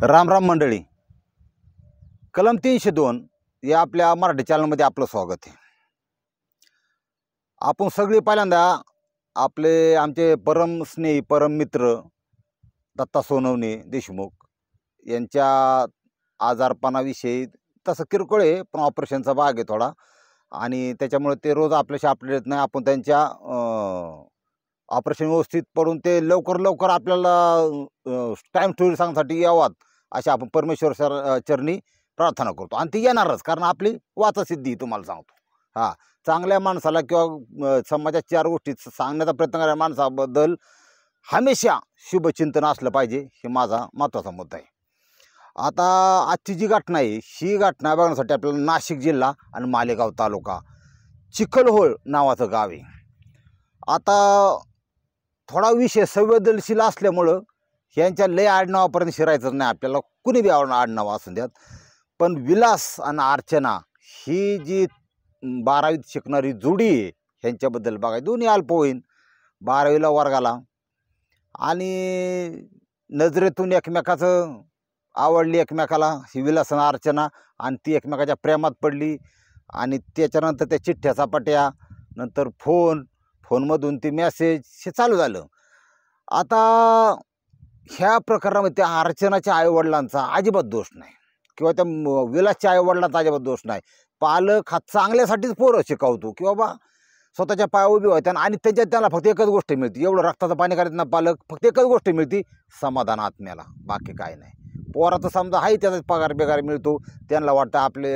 राम राम मंडळी, कलम 302 या आपल्या मराठी चॅनलमध्ये आपलं स्वागत आहे. आपण सगळे पहिल्यांदा आमचे परम स्नेही परम मित्र दत्ता सोनवणे देशमुख यांच्या आजारपणाविषयी, तसं किरकोळ आहे पण ऑपरेशनचा भाग आहे थोडा, आणि त्याच्यामुळे ते रोज आपल्याशी अपडेट येत नाही. आपण त्यांच्या ऑपरेशन व्यवस्थित पडून ते लवकर आपल्याला टाईम स्टोरी सांगण्यासाठी यावात अशा आपण परमेश्वर चरणी प्रार्थना करतो. आणि ती येणारच, कारण आपली वाचासिद्धी तुम्हाला सांगतो. हां, चांगल्या माणसाला किंवा समाजात 4 गोष्टी सांगण्याचा प्रयत्न करणाऱ्या माणसाबद्दल हमेशा शुभचिंतन असलं पाहिजे, हे माझा महत्त्वाचा मुद्दा आहे. आता आजची जी घटना आहे, ही घटना बघण्यासाठी आपल्याला नाशिक जिल्हा आणि मालेगाव तालुका चिखलहोळ नावाचं गाव आहे. आता थोडा विषय संवेदनशील असल्यामुळं ह्यांच्या लय आडनावापर्यंत शिरायचं नाही आपल्याला, कुणी बी आडनाव असून द्यात. पण विलास आणि अर्चना ही जी 12वीत शिकणारी जोडी आहे, ह्यांच्याबद्दल बघा. दोन्ही अल्पवयीन 12वीला वर्गाला, आणि नजरेतून एकमेकाचं आवडली एकमेकाला ही विलास आणि अर्चना, आणि ती एकमेकाच्या प्रेमात पडली. आणि त्याच्यानंतर त्या चिठ्ठ्या चपाट्या, नंतर फोनमधून ती मेसेज, हे चालू झालं. आता ह्या प्रकरणामध्ये त्या अर्चनाच्या आईवडिलांचा अजिबात दोष नाही, किंवा त्या विलासच्या आईवडिलांचा अजिबात दोष नाही. पालक हा चांगल्यासाठीच पोरं शिकवतो, की बाबा स्वतःच्या पायावर उभी होत्या, आणि त्याला फक्त एकच गोष्ट मिळते, एवढं रक्ताचं पाणी करत ना पालक, फक्त एकच गोष्ट मिळते, समाधान आत्म्याला, बाकी काय नाही. पोराचं समजा हाही त्याचा पगार मिळतो, त्यांना वाटतं आपले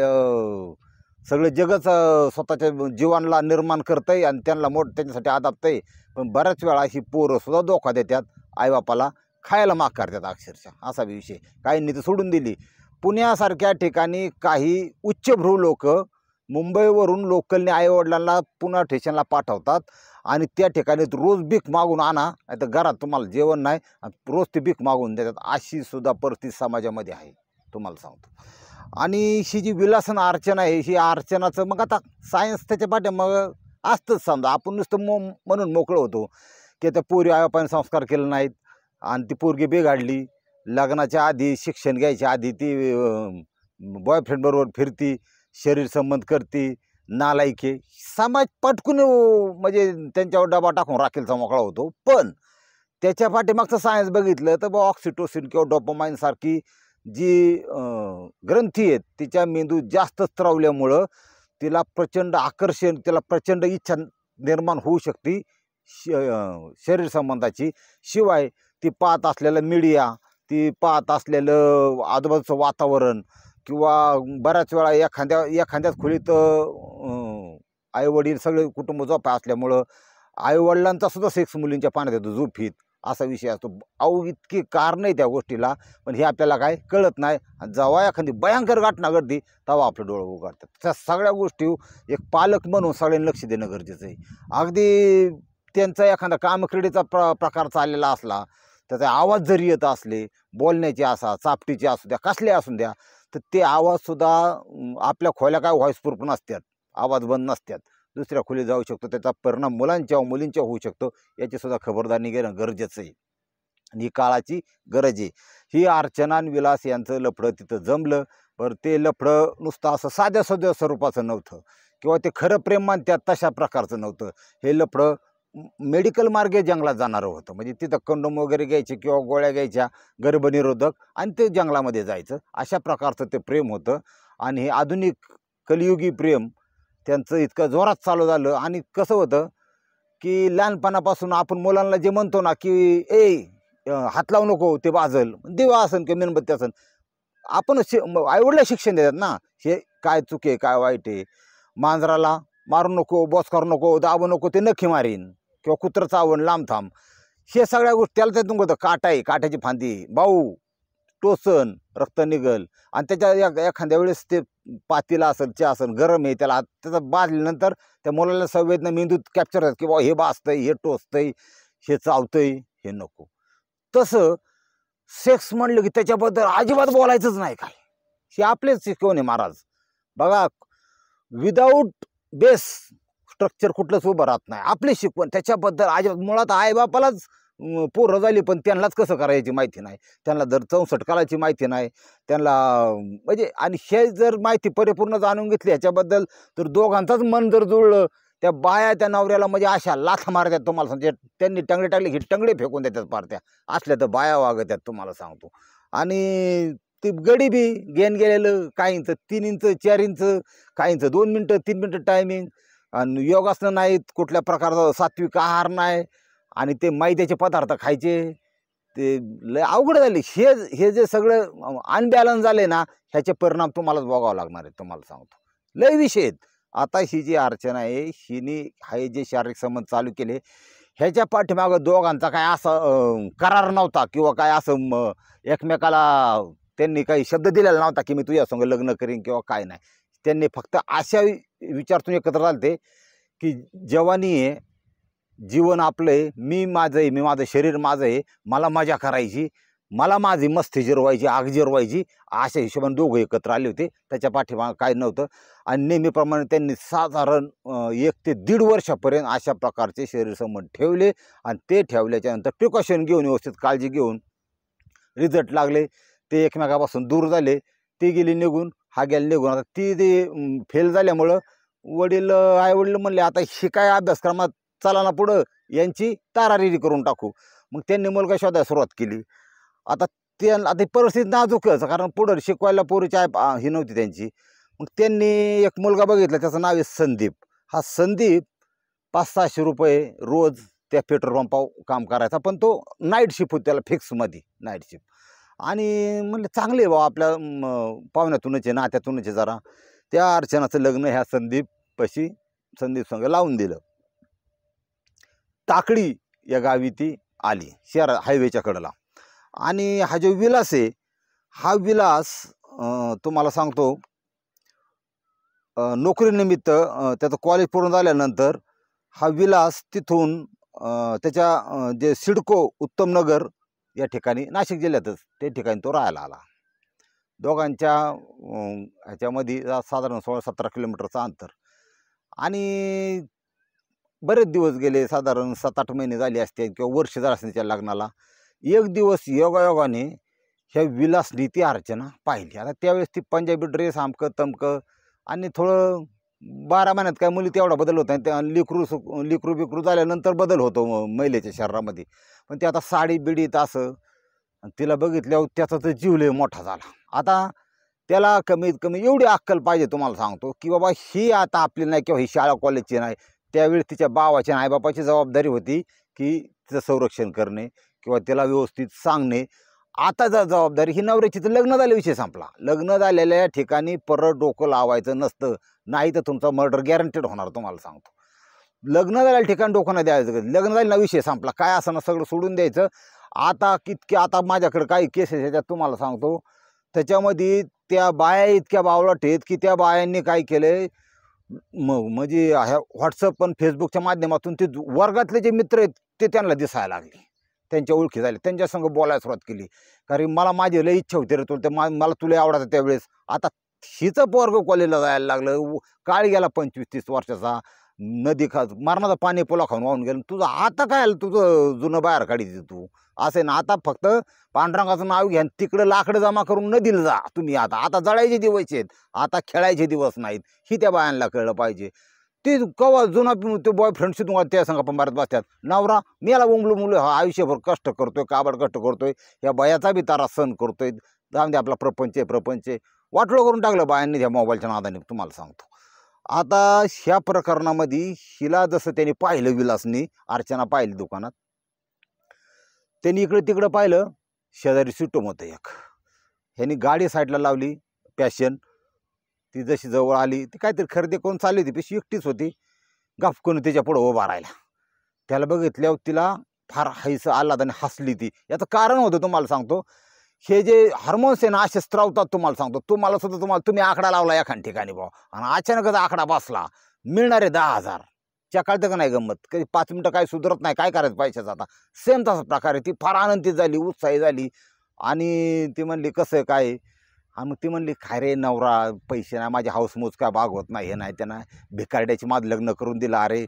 सगळं जगच स्वतःच्या जीवांना निर्माण करतं आहे आणि त्यांना त्यांच्यासाठी आदाबतं आहे. पण बऱ्याच वेळा ही पोरंसुद्धा धोका देतात, आईबापाला खायला माग करतात अक्षरशः. असा विषय काहींनी तर सोडून दिली. पुण्यासारख्या ठिकाणी काही उच्चभ्रू लोक मुंबईवरून लोकलने आईवडिलांना पुणे स्टेशनला पाठवतात, आणि त्या ठिकाणी रोज भीक मागून आणा, नाही तर घरात तुम्हाला जेवण नाही, रोज ती भीक मागून देतात. अशी सुद्धा परिस्थिती समाजामध्ये आहे, तुम्हाला सांगतो. आणि ही जी विलास आणि अर्चना आहे, ही अर्चनाचं मग आता सायन्स त्याच्या पाठी मग असतंच. समजा आपण नुसतं म्हणून मोकळं होतो की त्या पोरी आईबापाने संस्कार केले नाहीत, आणि ती पोरगी बिघडली, लग्नाच्या आधी शिक्षण घ्यायच्या आधी ती बॉयफ्रेंडबरोबर फिरती, शरीर संबंध करती, नालायके, समाज पटकून म्हणजे त्यांच्यावर डबा टाकून राखेलचा मोकळा होतो. पण त्याच्या पाठीमागचं सायन्स बघितलं तर ऑक्सिटोसिन किंवा डोपामाइन सारखी जी ग्रंथी आहेत, तिच्या मेंदू जास्त स्त्रावल्यामुळं तिला प्रचंड आकर्षण, तिला प्रचंड इच्छा निर्माण होऊ शकते शरीर संबंधाची. शिवाय ती पाहत असलेलं मीडिया, ती पाहत असलेलं आजूबाजूचं वातावरण, किंवा बऱ्याच वेळा एखाद्याच खोलीत आईवडील सगळे कुटुंब झोपा असल्यामुळं आईवडिलांचा सुद्धा सेक्स मुलींच्या पाण्यात येतो झोपीत, असा विषय असतो. इतकी कारण आहे त्या गोष्टीला, पण हे आपल्याला काय कळत नाही. आणि जेव्हा एखादी भयंकर घटना घडते तेव्हा आपले डोळे उघडतात. त्या सगळ्या गोष्टी एक पालक म्हणून सगळ्यांनी लक्ष देणं गरजेचं आहे. अगदी त्यांचा एखादा कामक्रीडेचा प्रकार चाललेला असला, त्याचा आवाज जरी येत असले, बोलण्याचे चापटीचे असू द्या, कसले असू द्या, तर ते आवाजसुद्धा आपल्या खोल्या काय व्हॉइसप्रूफ नसतात, आवाज बंद नसतात, दुसऱ्या खोलीत जाऊ शकतो. त्याचा परिणाम मुलांच्या मुलींच्या होऊ शकतो, याचीसुद्धा खबरदारी घेणं गरजेचं आहे, आणि ही काळाची गरज आहे. ही अर्चना आणि विलास यांचं लफडं तिथं जमलं. बरं, ते लफडं नुसतं असं साध्या स्वरूपाचं नव्हतं, किंवा ते खरं प्रेम मानतात तशा प्रकारचं नव्हतं. हे लफडं मेडिकल मार्गे जंगलात जाणारं होतं. म्हणजे तिथं कंडोम वगैरे घ्यायचे किंवा गोळ्या घ्यायच्या गर्भनिरोधक, आणि ते जंगलामध्ये जायचं, अशा प्रकारचं ते प्रेम होतं. आणि हे आधुनिक कलियुगी प्रेम त्यांचं इतकं जोरात चालू झालं. आणि कसं होतं की लहानपणापासून आपण मुलांना जे म्हणतो ना की हात लावू नको, ते वाजल, दिवा असन किंवा मेणबत्ती असन, आपण आईवडील शिक्षण देतात ना, हे काय चुके काय वाईट आहे. मांजराला मारू नको, बॉस करू नको, दाबू नको, ते नखी मारीन, किंवा कुत्रं चावण, लांब थांब, हे सगळ्या गोष्टी त्याला त्यातून होतं. काटा आहे, काट्याची फांदी, बाऊ टोचन, रक्त निघल, आणि त्याच्या एखाद्या वेळेस ते पातीला असेल, च्या असेल, गरम आहे, त्याचं बाजल्यानंतर त्या मुलाला संवेदना मेंदूत कॅप्चर होतात की बाबा हे बाजतंय, हे टोचतंय, हे चावतंय, हे नको. तसं सेक्स म्हणलं की त्याच्याबद्दल अजिबात बोलायचंच नाही. काय हे आपलेच शिकवणे महाराज. बघा, विदाऊट बेस स्ट्रक्चर कुठलंच उभं राहत नाही. आपली शिकवण त्याच्याबद्दल अजिबात, मुळात आईबापालाच पोरं झाली पण त्यांनाच कसं करायची माहिती नाही, त्यांना जर 64 कालाची माहिती नाही त्यांना, म्हणजे आणि हे जर माहिती परिपूर्ण जाणून घेतली ह्याच्याबद्दल, तर दोघांचंच मन जर जुळलं, त्या बाया त्या नवऱ्याला म्हणजे अशा लाथा मारतात तुम्हाला सांगते, त्यांनी टंगडे टाकले की टंगडे फेकून देतात पारत्या, असल्या तर बाया वागतात तुम्हाला सांगतो. आणि ती गडी बी गेन गेलेलं, काहींचं 3 इंच 4 इंच, काहींचं 2 मिनटं 3 मिनटं टायमिंग, आणि योगासनं नाहीत, कुठल्या प्रकारचा सात्विक आहार नाही, आणि ते मैद्याचे पदार्थ खायचे, ते लय अवघड झाले. हे जे सगळं अनबॅलन्स झाले ना, ह्याचे परिणाम तुम्हालाच भोगावं लागणार आहेत तुम्हाला सांगतो. लय विषय आहेत. आता ही जी अर्चना आहे, हिने हे जे शारीरिक संबंध चालू केले, ह्याच्या पाठीमागं दोघांचा काय असा करार नव्हता, किंवा काय असं एकमेकाला त्यांनी काही शब्द दिलेला नव्हता की मी तुझ्यासंग लग्न करीन किंवा काय नाही. त्यांनी फक्त अशा विचारातून एकत्र झाले की जवानी आहे, जीवन आपलं आहे, मी माझं आहे, मी माझं शरीर माझं आहे, मला मजा करायची, मला माझी मस्ती जिरवायची, आग जिरवायची, अशा हिशोबाने दोघं एकत्र आले होते. त्याच्या पाठीमागं काय नव्हतं. आणि नेहमीप्रमाणे त्यांनी साधारण 1 ते 1.5 वर्षापर्यंत अशा प्रकारचे शरीर संबंध ठेवले, आणि ते ठेवल्याच्यानंतर प्रिकॉशन घेऊन, व्यवस्थित काळजी घेऊन रिझल्ट लागले. ते एकमेकापासून दूर झाले, ती गेली निघून, हा गेला निघून. आता ती ते फेल झाल्यामुळं वडील आईवडील म्हणले आता ही काय अभ्यासक्रमात चला ना पुढं, यांची तारारिरी करून टाकू. मग त्यांनी मुलगा शोधायला सुरुवात केली. आता आता परिस्थिती नाजूकच, कारण पुढं शिकवायला पोरीची ही नव्हती त्यांची. मग त्यांनी एक मुलगा बघितला, त्याचं नाव आहे संदीप. हा संदीप 500-600 रुपये रोज त्या पेट्रोल पंपावर काम करायचा, पण तो नाईट शिफ्ट होती त्याला, फिक्समध्ये नाईट शिफ्ट. आणि म्हणलं चांगले आहे आपल्या पाहुण्यातूनच आहे, नात्यातूनच आहे जरा. त्या अर्चनाचं लग्न ह्या संदीप संग लावून दिलं. टाकळी या गावी ती आली, शहर हायवेच्या कडेला. आणि हा जो विलास आहे, हा विलास तुम्हाला सांगतो, नोकरीनिमित्त त्याचं कॉलेज पूर्ण झाल्यानंतर हा विलास तिथून त्याच्या जे सिडको उत्तम नगर या ठिकाणी, नाशिक जिल्ह्यातच त्या ठिकाणी तो राहायला आला. दोघांच्या ह्याच्यामध्ये साधारण 16-17 किलोमीटरचं अंतर. आणि बरेच दिवस गेले, साधारण 7-8 महिने झाले असते किंवा वर्ष झालं असते त्या लग्नाला. एक दिवस योगायोगाने ह्या विलासनी ती अर्चना पाहिली. आता त्यावेळेस ती पंजाबी ड्रेस, आमकं तमकं, आणि थोडं 12 महिन्यात काय मुली तेवढा बदल होत नाही, त्या लिकरू बिकरू झाल्यानंतर बदल होतो महिलेच्या शरीरामध्ये. पण ते आता साडी बिडीत असं, तिला बघितल्यावर त्याचा तर जीव लय मोठा झाला. आता त्याला कमीत कमी एवढी अक्कल पाहिजे तुम्हाला सांगतो, की बाबा ही आता आपली नाही, किंवा ही शाळा कॉलेजची नाही. त्यावेळी तिच्या भावाची आणि आईबापाची जबाबदारी होती की तिचं संरक्षण करणे किंवा तिला व्यवस्थित सांगणे. आता जर जबाबदारी ही नवऱ्याची, तर लग्न झाले विषय संपला. लग्न झालेल्या ठिकाणी परत डोकं लावायचं नसतं, नाही तर तुमचा मर्डर गॅरंटेड होणार तुम्हाला सांगतो. लग्न झालेल्या ठिकाणी डोकं नाही द्यायचं, लग्न झालेला विषय संपला, काय असं ना सगळं सोडून द्यायचं. आता माझ्याकडे काही केसेस ह्याच्यात तुम्हाला सांगतो, त्याच्यामध्ये त्या बाया इतक्या बावळट आहेत की त्या बायांनी काय केलंय, म्हणजे ह्या व्हॉट्सअप पण फेसबुकच्या माध्यमातून ते वर्गातले जे मित्र आहेत ते त्यांना दिसायला लागले, त्यांच्या ओळखी झाले, त्यांच्यासंग बोलायला सुरुवात केली. कारण मला माझी लई इच्छा होती रे तुला, मला तुला आवडायचं त्यावेळेस. आता हिचं पोरगं कॉलेजला जायला लागलं, काळ गेला 25-30 वर्षाचा, नदी मरणाचं पाणी पोला खाऊन वाहून गेलं. तुझं आता काय तुझं जुनं बाहेर काढीत तू असं ना. आता फक्त पांडुरंगाचं नाव घ्या, तिकडं लाकडं जमा करून नदीला जा तुम्ही. आता जळायचे दिवस आहेत, आता खेळायचे दिवस नाहीत, ही त्या बायांना कळलं पाहिजे. ते कवा जुना ते बॉयफ्रेंडशी तुम्हाला त्या संघ पण मारत बसतात. नवरा मेला मुलं हा आयुष्यभर कष्ट करतोय, काबड कष्ट करतोय, या बायाचा बी तारा सण करतोय, जाऊन दे आपला प्रपंच वाटलं करून टाकलं बायांनी ह्या मोबाईलच्या नादाने तुम्हाला सांगतो. आता ह्या प्रकरणामध्ये हिला जसं त्यांनी पाहिलं, विलासनी अर्चना पाहिली दुकानात, त्यांनी इकडं तिकडं पाहिलं, शेजारी सिटोम होतं एक. ह्यांनी गाडी साईडला लावली पॅशन, ती जशी जवळ आली, ती काहीतरी खरेदी करून चालली होती, पेशी एकटीच होती. गपकन त्याच्या पुढं उभा राहिला. त्याला बघितल्यावर तिला फार हैसं आल्हादाने हसली ती. याचं कारण होतं तुम्हाला सांगतो, हे जे हार्मोन्स आहे ना असे स्त्रावतात तुम्हाला सांगतो. तुम्हाला सुद्धा तुम्ही आकडा लावला एखाद्या ठिकाणी भाऊ, आणि अचानकच आकडा बसला, मिळणारे 10,000. चकाळतं का नाही गंमत, कधी 5 मिनटं काही सुधारत नाही, काय करायचं पैशाचं आता. सेम तसा प्रकारे ती फार आनंदित झाली, उत्साही झाली. आणि ती म्हणली कसं काय, आणि मग ती म्हणली काय रे नवरा, पैसे नाही, माझी हाऊसमोज काय भागवत नाही, हे नाही ते नाही, भिकारड्याची माझं लग्न करून दिलं. अरे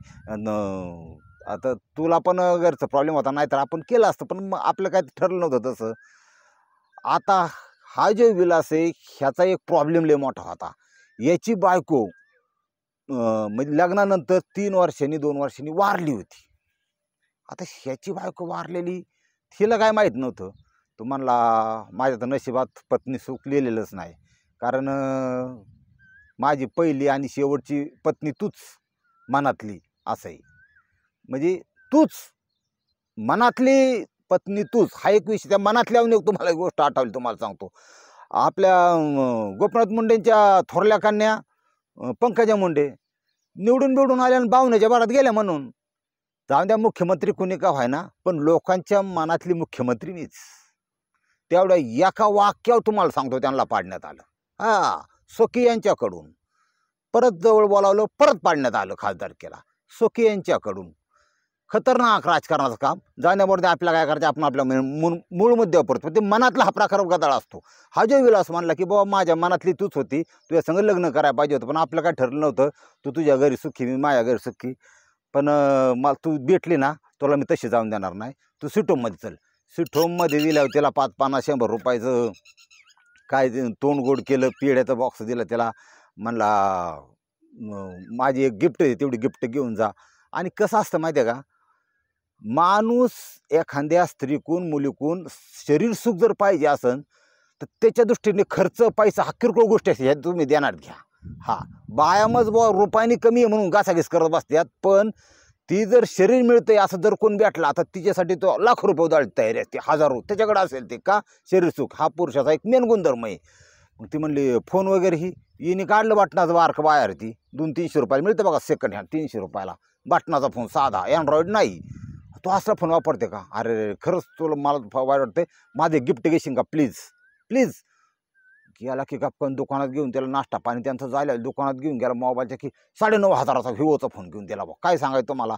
आता तुला पण घरचा प्रॉब्लेम होता, नाहीतर आपण केलं असतं, पण मग आपलं काय ठरलं नव्हतं तसं. आता हा जो विलास आहे ह्याचा एक प्रॉब्लेम लय मोठा होता. याची बायको म्हणजे लग्नानंतर 3 वर्षांनी 2 वर्षांनी वारली होती. आता ह्याची बायको वारलेली तिला काय माहीत नव्हतं. तो म्हणला माझ्या तर नशिबात पत्नी सुख लिहिलेलंच नाही, कारण माझी पहिली आणि शेवटची पत्नी तूच मनातली, असं आहे. म्हणजे तूच मनातली पत्नी तूच हा एक विषय. त्या मनातल्याहून एक तुम्हाला एक गोष्ट आठवली, तुम्हाला सांगतो. आपल्या गोपीनाथ मुंडेंच्या थोरल्या कन्या पंकजा मुंडे निवडून आल्या आणि बावण्याच्या बारात गेल्या म्हणून. जाऊन द्या मुख्यमंत्री कुणी का व्हायना, पण लोकांच्या मनातली मुख्यमंत्री मीच. तेवढ्या एका वाक्यावर तुम्हाला सांगतो त्यांना पाडण्यात आलं. सोकी यांच्याकडून परत जवळ बोलावलं, परत पाडण्यात आलं खासदारकीला सोकी यांच्याकडून. खतरनाक राजकारणाचं काम. जाण्यावर आपल्याला काय करायचं, आपण आपल्या मूळ मुद्द्यावर परत. ते मनातला हा प्रकार गदाळ असतो. हा जो विलास म्हणला की बाबा माझ्या मनातली तूच होती, तुझ्या संग लग्न करायला पाहिजे होतं, पण आपलं काय ठरलं नव्हतं. तू तुझ्या घरी सुखी, मी माझ्या घरी सुखी. पण मला तू भेटली ना, तुला मी तशी जाऊन देणार नाही. तू सिटोममध्ये चल. सिटोममध्ये दिल्यावर त्याला 550 100 रुपयाचं काय तोंड गोड केलं, पेढ्याचा बॉक्स दिला त्याला. म्हणला माझी एक गिफ्ट आहे, तेवढी गिफ्ट घेऊन जा. आणि कसं असतं माहिती आहे का, माणूस एखाद्या स्त्रीकून मुलीकून शरीर सुख जर पाहिजे असेल तर त्याच्या दृष्टीने खर्च पैसा हा किरकोळ गोष्टी असते, ह्या तुम्ही देणार घ्या. बायामच रुपयाने कमी आहे म्हणून घासाघीस करत बसतात, पण ती जर शरीर मिळतंय असं जर कोण भेटला तर तिच्यासाठी तो लाखो रुपये उधळायची तयारी असते, हजारो त्याच्याकडे असेल. ते का शरीर सुख हा पुरुषाचा एक मेन गुणधर्म आहे. मग ती म्हणली फोन वगैरे हिने काढलं बटनाचं बारक बाहेर, ती 200-300 रुपयाला मिळतं बघा सेकंड हँड, 300 रुपयाला बटनाचा फोन, साधा अँड्रॉइड नाही. तो असला फोन वापरते का? अरे खरंच तुला मला वाईट वाटते, माझे गिफ्ट घेशील का प्लीज प्लीज. गेला की गप्पन दुकानात घेऊन त्याला नाश्ता पाणी त्यांचं झालं, दुकानात घेऊन गेला मोबाईलच्या की 9,500चा व्हिवोचा फोन घेऊन दिला. काय सांगायचं मला,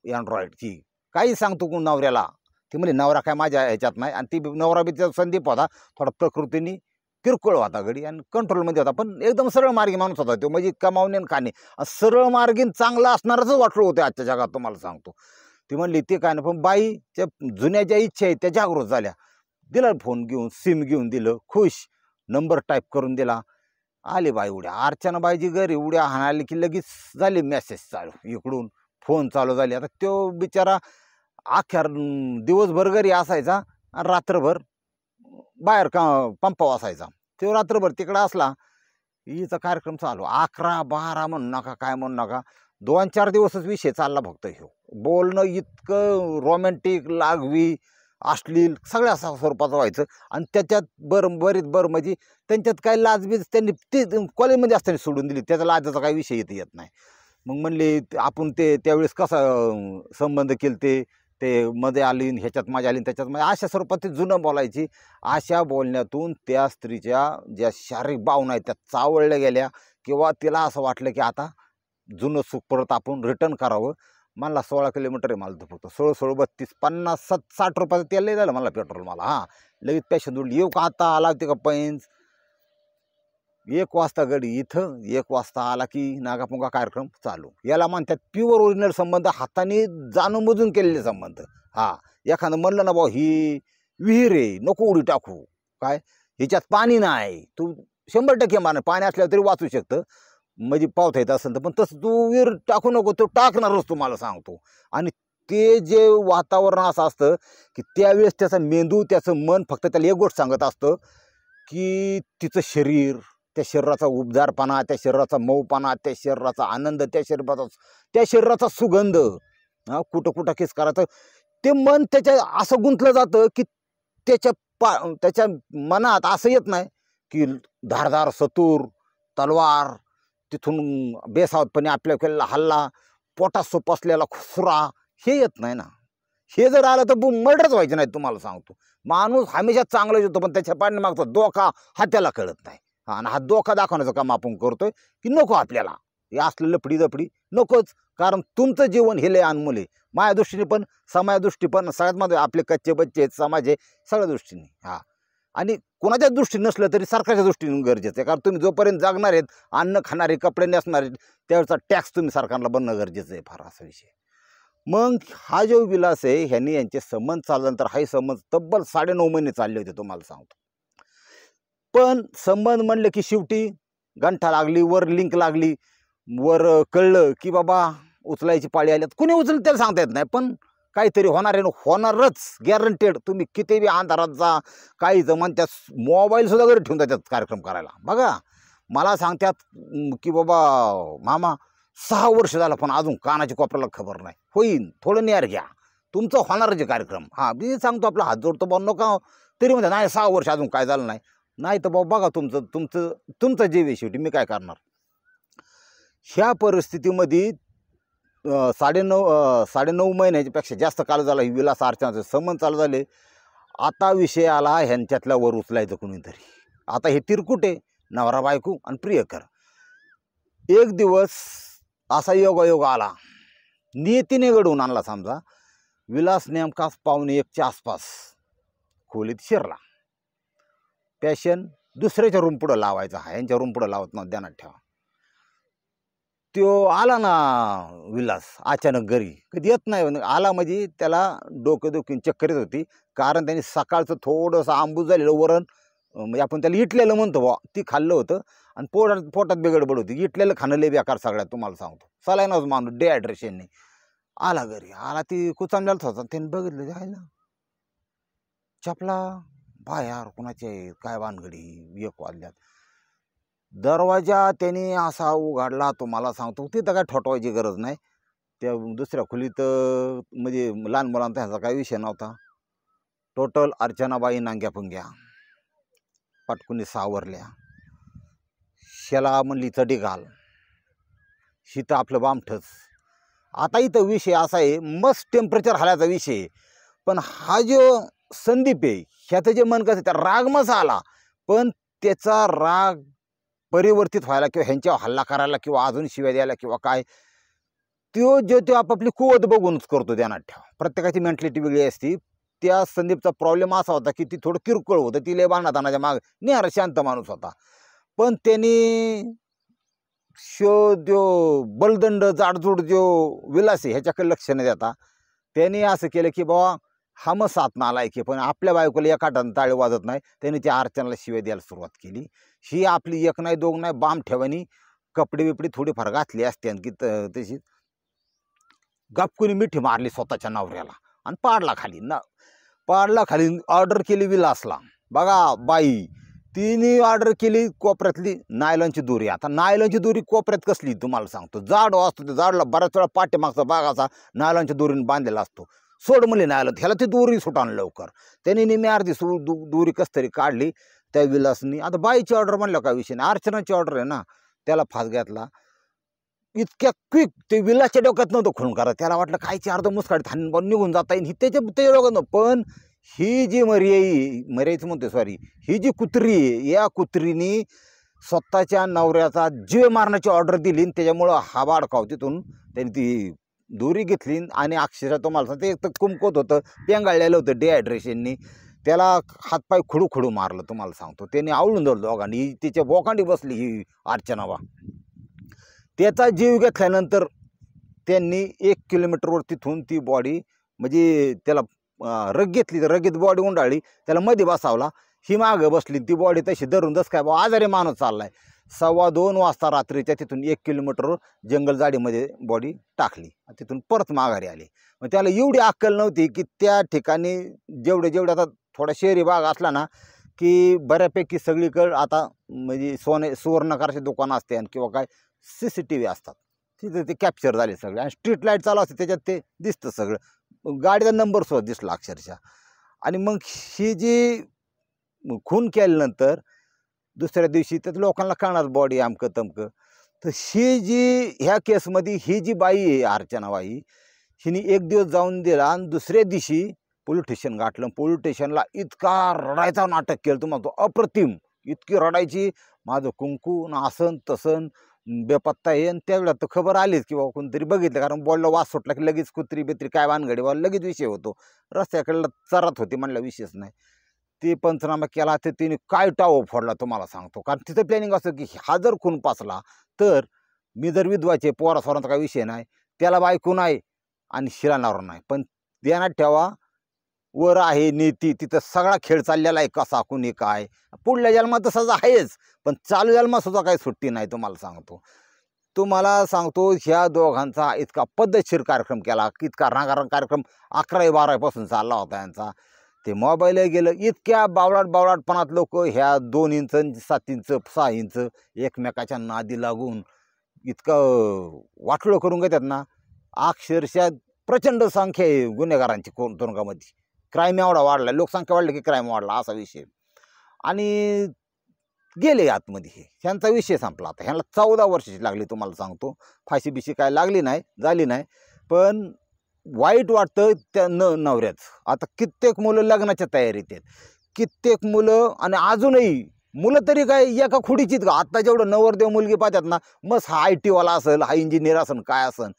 अँड्रॉइडची काही सांगतो कोण नवऱ्याला. ती म्हणजे नवरा काय माझ्या ह्याच्यात नाही, आणि ती नवरा बी त्याचा संदीप होता, थोडा प्रकृतीने किरकोळ होता गडी आणि कंट्रोलमध्ये होता, पण एकदम सरळ मार्गी माणूस होता तो. म्हणजे कमावणे खाणे सरळ मार्गीन चांगला असणारच वाटलं होतं आजच्या जगात, तुम्हाला सांगतो. ती म्हणली ते काय नाही, पण बाईच्या जुन्या ज्या इच्छा आहेत त्या जागृत झाल्या. दिला फोन घेऊन, सिम घेऊन दिलं, खुश. नंबर टाईप करून दिला. आली बाई उड्या, अर्चनाबाईची घरी उड्या हाणाली की लगेच झाली मेसेज चालू, इकडून फोन चालू झाली. आता तो बिचारा अखेर दिवसभर घरी असायचा आणि रात्रभर बाहेर पंपावर असायचा. तो रात्रभर तिकडं असला, हिचा कार्यक्रम चालू 11-12 म्हणू नका, काय म्हणू नका, 2-4 दिवसच विषय चालला फक्त. ह्यो बोलणं इतकं रोमॅन्टिक, लागवी, अश्लील सगळ्या स्वरूपाचं व्हायचं. आणि त्याच्यात बरं म्हणजे त्यांच्यात काय लाजबीज त्यांनी ते कॉलेजमध्ये असताना सोडून दिली, त्याचा लाजाचा काही विषय येत नाही. मग म्हणले आपण ते त्यावेळेस कसा संबंध केले ते मध्ये आली, ह्याच्यात माझ्या आली, त्याच्यात म्हणजे अशा स्वरूपात ते जुनं बोलायची. अशा बोलण्यातून त्या स्त्रीच्या ज्या शारीरिक भावना आहेत त्या चावळल्या गेल्या, किंवा तिला असं वाटलं की आता जुनं सुख परत आपण रिटर्न करावं. मला 16 किलोमीटर आहे, मला फक्त 16 32 50 60 रुपयाचं तेल लय झालं मला पेट्रोल. मला लगेच पैसे जोडले. येऊ का आता, आला होते का पैंज. 1 वाजता गडी इथं, 1 वाजता आला की नागापुंगा कार्यक्रम चालू. याला म्हणतात प्युअर ओरिजिनल संबंध, हाताने जाणून बुजून केलेले संबंध. एखादं म्हणलं ना भाऊ ही विहीर आहे, नको उडी टाकू, काय ह्याच्यात पाणी नाही, तू 100% माने पाणी असल्यावर तरी वाचू शकतं, म्हणजे पावता येत असेल तर, पण तसं तू विहीर टाकू नको, तो टाकणारच तुम्हाला सांगतो. आणि ते जे वातावरण असं असतं की त्यावेळेस त्याचा मेंदू, त्याचं मन फक्त त्याला एक गोष्ट सांगत असतं की तिचं शरीर, त्या शरीराचा उबदारपणा, त्या शरीराचा मऊपणा, त्या शरीराचा आनंद, त्या शरीराचा सुगंध, कुठं कुठं किस करायचं. ते मन त्याच्या असं गुंतलं जातं की त्याच्या मनात असं येत नाही की धारदार सतूर तलवार तिथून बेसावतपणे आपल्याकडे हल्ला, पोटात सोप असलेला खुसरा, हे येत नाही ना. हे जर आलं तर मर्डरच व्हायचं नाही, तुम्हाला सांगतो. माणूस हमेशा चांगलं येतो, पण त्याच्या पाठीमागचा धोका हा त्याला कळत नाही. आणि हा धोका दाखवण्याचं काम आपण करतोय की नको आपल्याला हे असलं लफडी दफडी नकोच. कारण तुमचं जीवन हे लय अनमोल आहे, माझ्या दृष्टीने पण, समाजा दृष्टी पण. सगळ्यात मध्ये आपले कच्चे बच्चे आहेत, समाज आहे, सगळ्या दृष्टीने. आणि कोणाच्याच दृष्टीने नसलं तरी सरकारच्या दृष्टीने गरजेचं आहे. कारण तुम्ही जोपर्यंत जगणार आहेत, अन्न खाणारे, कपडे नेसणार आहेत, त्यावेळेचा टॅक्स तुम्ही सरकारला बनणं गरजेचं आहे फार, असा विषय. मग हा जो विलास आहे ह्यांनी यांचे संबंध चालल्यानंतर हाही संबंध तब्बल 9.5 महिने चालले होते तुम्हाला सांगतो. पण संबंध म्हणले की शेवटी गंठा लागली, वर लिंक लागली, वर कळलं की बाबा उचलायची पाळी आली. कुणी उचललं त्याला सांगता येत नाही, पण काहीतरी होणार आहे, होणारच गॅरंटेड. तुम्ही कितीही अंधारात जा, काही जमान त्या मोबाईल सुद्धा घरी ठेवून जातात कार्यक्रम करायला. बघा मला सांगतात की बाबा मामा 6 वर्ष झालं पण अजून कानाची कोपऱ्याला खबर नाही. होईन, थोडं नेर घ्या, तुमचं होणारच कार्यक्रम. हां मी सांगतो आपला हात जोडतो बा नका, तरी म्हणतात नाही 6 वर्ष अजून काय झालं नाही. नाही तर बाबा बघा तुमचं जीव आहे शेवटी, मी काय करणार. ह्या परिस्थितीमध्ये 9.5 महिन्यापेक्षा जास्त काळ झाला ही विलास अर्चनाचे संबंध चालू झाले. आता विषय आला ह्यांच्यातल्या वर उचलायचं कुणीतरी. आता हे तिरकुट आहे, नवरा बायको आणि प्रियकर. एक दिवस असा योगायोग आला, नियतीने घडवून आणला. समजा विलास नेमकाच 1:15च्या आसपास खोलीत शिरला. पॅशन दुसऱ्याच्या रूम पुढं लावायचा, हा यांच्या रूम पुढं लावत नव्हतं, ध्यानात ठेवा. तो आला ना विलास अचानक घरी, कधी येत नाही. आला म्हणजे त्याला डोकेदुखी चक्कर येत होती, कारण त्यांनी सकाळचं थोडंसं आंबूस झालेलं वरण, म्हणजे आपण त्याला इटलेलं म्हणतो बा, ती खाल्लं होतं. आणि पोटात बिघडबड होती. इटलेलं खाणं लय बेकार सगळ्यात, तुम्हाला सांगतो. सलाईनच माणूस डिहायड्रेशनने आला घरी. आला ती कुचामल्यालाच होता. त्यांनी बघितलं जायला चपला बाहेर कुणाचे काय भानगडी, 1 वाजल्यात. दरवाजा त्यांनी असा उघडला, तुम्हाला सांगतो तिथं काय ठोठवायची गरज नाही. त्या दुसऱ्या खोलीत म्हणजे लहान मुलांचा ह्याचा काही विषय नव्हता. टोटल अर्चनाबाई नांग्या पुंग्या पटकुनी सावरल्या. शेला म्हणली चढी घाल, शीत आपलं बामठच. आता इथं विषय असा आहे, मस्त टेम्परेचर हालायचा विषय. पण हा जो संदीप आहे ह्याचं जे मन कसं, त्या राग मसा आला, पण त्याचा राग परिवर्तित व्हायला किंवा ह्यांच्यावर हल्ला करायला किंवा अजून शिव्या द्यायला किंवा काय, तो आपापली कुवत बघूनच करतो. ध्यानात ठेवा, प्रत्येकाची मेंटॅलिटी वेगळी असती. त्या संदीपचा प्रॉब्लेम असा होता की ती थोडं किरकोळ होतं, ती लय बाणादानाच्या माग निहार शांत माणूस होता. पण त्यांनी जो बलदंड जाडजूड जो विलास आहे ह्याच्याकडे लक्ष न देता त्यांनी असं केलं की बाबा हा मग साथ नालायक आहे, पण आपल्या बायकोला एका टाळे वाजत नाही. त्यांनी त्या अर्चनाला शिव्या द्यायला सुरुवात केली. ही आपली 1 नाही 2 नाही बाम ठेवानी कपडे बिपडे थोडीफार घातली असते, आणखी तशी गपकुनी मिठी मारली स्वतःच्या नवऱ्याला आणि पाडला खाली. ऑर्डर केली विलासला. बघा बाई, तिने ऑर्डर केली कोपऱ्यातली नायलॉनची दोरी. आता नायलॉनची दोरी कोपऱ्यात कसली तुम्हाला सांगतो, जाड असतो. त्या जाडला बऱ्याच वेळा पाठीमागचा बागाचा नायलॉनच्या दोरीने बांधलेला असतो. सोड म्हणले नायलॉन, ह्याला ती दोरी सुटान लवकर. त्यांनी निम्मी अर्धी दोरी कस तरी काढली त्या विलासनी. आता बाईची ऑर्डर म्हणलं काय विषय नाही, अर्चनाची ऑर्डर आहे ना, त्याला फास घातला. इतक्या क्विक ते विलासच्या डोक्यात नव्हतं खून करा. त्याला वाटलं कायची अर्ध मुसकाडीत हाणून निघून जाता येईल, ही त्याच्या डोक्यात नव्हतं. पण ही जी मर्याईचं म्हणते सॉरी, ही जी कुत्री आहे, या कुत्रीनी स्वतःच्या नवऱ्याचा जीव मारण्याची ऑर्डर दिली. त्याच्यामुळं हा बाडकाव तिथून त्यांनी ती दोरी घेतली आणि अक्षरशः तुम्हाला सांगते एक तर कुमकत होतं, पेंगाळलेलं होतं डिहायड्रेशननी. त्याला हातपाय खुडू मारलं तुम्हाला सांगतो. त्यांनी आवळून धरलं दोघांनी. तिच्या बोकांडी बसली ही अर्चनावा. त्याचा जीव घेतल्यानंतर त्यांनी 1 किलोमीटरवर तिथून ती बॉडी, म्हणजे त्याला रग घेतली, तर रगीत बॉडी उंडाळली, त्याला मध्ये बसावला. ही मागं बसली, ती बॉडी तशी धरून दस काय बा आजारी माणूस चाललाय. 2:15 वाजता रात्रीच्या तिथून 1 किलोमीटरवर जंगलजाडीमध्ये बॉडी टाकली. तिथून परत माघारी आली. मग त्याला एवढी अक्कल नव्हती की त्या ठिकाणी जेवढे आता थोडा शहरी भाग असला ना की बऱ्यापैकी सगळीकडं आता म्हणजे सुवर्णकाराची दुकानं असते किंवा काय CCTV असतात, तिथे ते कॅप्चर झाले सगळे. आणि स्ट्रीट लाईट चालू असते, त्याच्यात ते दिसतं सगळं. गाडीचा नंबर सुद्धा दिसला अक्षरशः. आणि मग ही जी खून केल्यानंतर दुसऱ्या दिवशी तर लोकांना कळणार बॉडी अमकं तमकं. तर ही जी ह्या केसमध्ये ही जी बाई आहे अर्चनाबाई, हिने 1 दिवस जाऊन दिला आणि दुसऱ्या दिवशी पोलीस स्टेशन गाठलं. पोलीस स्टेशनला इतका रडायचा नाटक केलं तुम्हाला तो अप्रतिम. इतकी रडायची, माझं कुंकू आसन तसन बेपत्ता आहे. आणि त्यावेळेला तर खबर आलीच की बाबा कोणतरी बघितलं, कारण बॉलला वास सुटला की लगेच कुत्री बित्री काय वानगडी वा लगेच विषय होतो. रस्त्याकडला चरात होती म्हणला विषयच नाही. ते पंचनामा केला, ते तिने काय टाव फोडला तुम्हाला सांगतो. कारण तिथं प्लॅनिंग असं की हा जर खून पासला तर मी जर विधवाचे पोरा सोरांचा काही विषय नाही, त्याला बायको नाही, आणि शिराणावर नाही. पण ध्यानात ठेवा, वर आहे नीती, तिथं सगळा खेळ चाललेला आहे, कसा कुणी काय. पुढल्या जन्मात तसंच आहेच, पण चालू जन्मात सुद्धा काही सुट्टी नाही. तुम्हाला सांगतो ह्या दोघांचा इतका पद्धतशीर कार्यक्रम केला, इतका रांगारांग कार्यक्रम 11-12 पासून चालला होता यांचा. ते मोबाईल गेलं, इतक्या बावळाटपणात लोक ह्या 2 इंच 7 इंच 6 इंच एकमेकाच्या नादी लागून इतकं वाटोळं करून घेतात ना, अक्षरशः प्रचंड संख्या आहे गुन्हेगारांची तुरुंगामध्ये. क्राईम एवढा वाढला, लोकसंख्या वाढली की क्राईम वाढला, असा विषय. आणि गेले आतमध्ये, हे ह्यांचा विषय संपला. आता ह्यांना 14 वर्षाची लागली, तुम्हाला सांगतो. फाशी बिशी काय लागली नाही, झाली नाही, पण वाईट वाटतं त्या नवऱ्याचं. आता कित्येक मुलं लग्नाच्या तयारीत आहेत, कित्येक मुलं, आणि अजूनही मुलं तरी काय एका खुडीचीत का. आता जेवढं नवरदेव मुलगी पाहतात ना, मस्त हा IT वाला असेल, हा इंजिनियर असेल, काय असेल.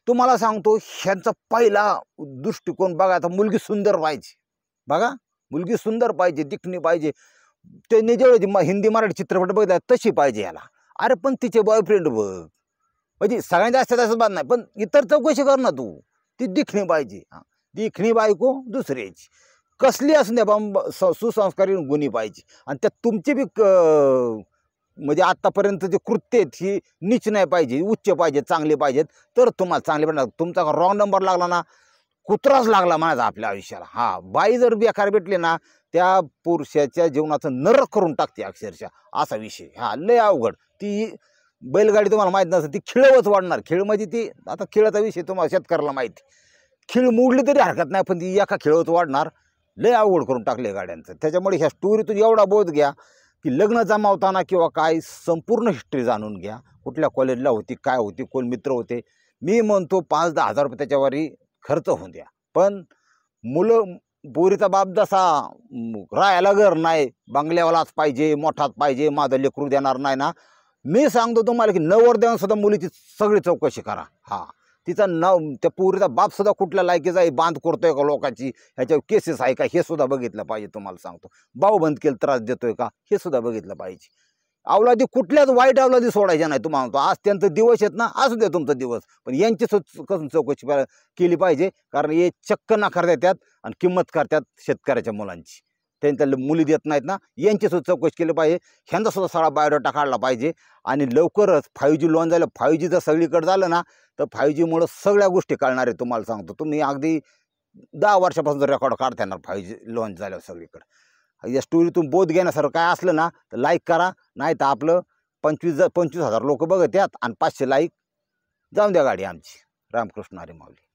तुम्हाला सांगतो ह्यांचा पहिला दृष्टिकोन बघा, आता मुलगी सुंदर पाहिजे. बघा, मुलगी सुंदर पाहिजे, दिखणी पाहिजे. त्यांनी जेवढे हिंदी मराठी चित्रपट बघितला तशी पाहिजे याला. अरे पण तिचे बॉयफ्रेंड बघ, म्हणजे सगळ्यांनी जास्त असं बात नाही, पण इतर चौकशी कर ना तू. ती दिखणी पाहिजे. दिखणी बायको दुसऱ्याची कसली असू द्या, सुसंस्कारी गुणी पाहिजे. आणि त्यात तुमची बी म्हणजे आत्तापर्यंत जे कृत्य आहेत ही नीच नाही पाहिजे, उच्च पाहिजे, चांगले पाहिजेत, तर तुम्हाला चांगले भेटणार. तुमचा रॉंग नंबर लागला ना, कुत्राच लागला म्हणायचा आपल्या आयुष्याला. बाई जर बेकार भेटली ना, त्या पुरुषाच्या जीवनाचं नरक करून टाकते अक्षरशः, असा विषय. लय अवघड. ती बैलगाडी तुम्हाला माहीत नसेल, ती खिळवच वाढणार. खिळ म्हणजे ती, आता खिळाचा विषय तुम्हाला शेतकऱ्याला माहिती. खिळ मोडली तरी हरकत नाही, पण ती एका खिळवच वाढणार. लय अवघड करून टाकले गाड्यांचं. त्याच्यामुळे ह्या स्टोरीतून एवढा बोध घ्या की लग्न जमावताना किंवा काय संपूर्ण हिस्ट्री जाणून घ्या. कुठल्या कॉलेजला होती, काय होती, कोण मित्र होते. मी म्हणतो 5-10 हजार रुपये त्याच्यावरही खर्च होऊन द्या, पण मुलं, पोरीचा बाप जसा राहायला घर नाही, बंगल्यावालाच पाहिजे, मोठाच पाहिजे, माझं लेकरू देणार नाही ना. मी सांगतो तुम्हाला की नवरदेवानं सुद्धा मुलीची सगळी चौकशी करा. तिचा त्या पोरीचा बाप सुद्धा कुठल्या लायकीचा आहे, बांध करतोय का लोकांची, ह्याच्यावर केसेस आहे का, हे सुद्धा बघितलं पाहिजे. तुम्हाला सांगतो भाऊ बंद केलं त्रास देतोय का, हे सुद्धा बघितलं पाहिजे. अवलादी कुठल्याच वाईट अवलादी सोडायच्या नाही. तुम्हाला म्हणतो आज त्यांचं दिवस आहेत ना, असू द्या तुमचा दिवस, पण यांची कसून चौकशी केली पाहिजे. कारण हे चक्क नकार देतात आणि किंमत करतात शेतकऱ्याच्या मुलांची. त्यांच्या मुली देत नाहीत ना, यांची सुद्धा चौकशी केली पाहिजे. ह्यांचा सुद्धा सगळा बायोडाटा काढला पाहिजे. आणि लवकरच 5G लॉन्च झालं. 5G जर सगळीकडे झालं ना, तर 5Gमुळं सगळ्या गोष्टी कळणार आहे. तुम्हाला सांगतो, तुम्ही अगदी 10 वर्षापासून रेकॉर्ड काढता येणार 5G लॉन्च झाल्यावर सगळीकडे. या स्टोरीतून बोध घेण्यासारखं काय असलं ना, तर लाईक करा. नाही तर आपलं 25,000 लोक बघत यात आणि 500 लाईक जाऊन द्या गाडी आमची. रामकृष्ण हरी माऊली.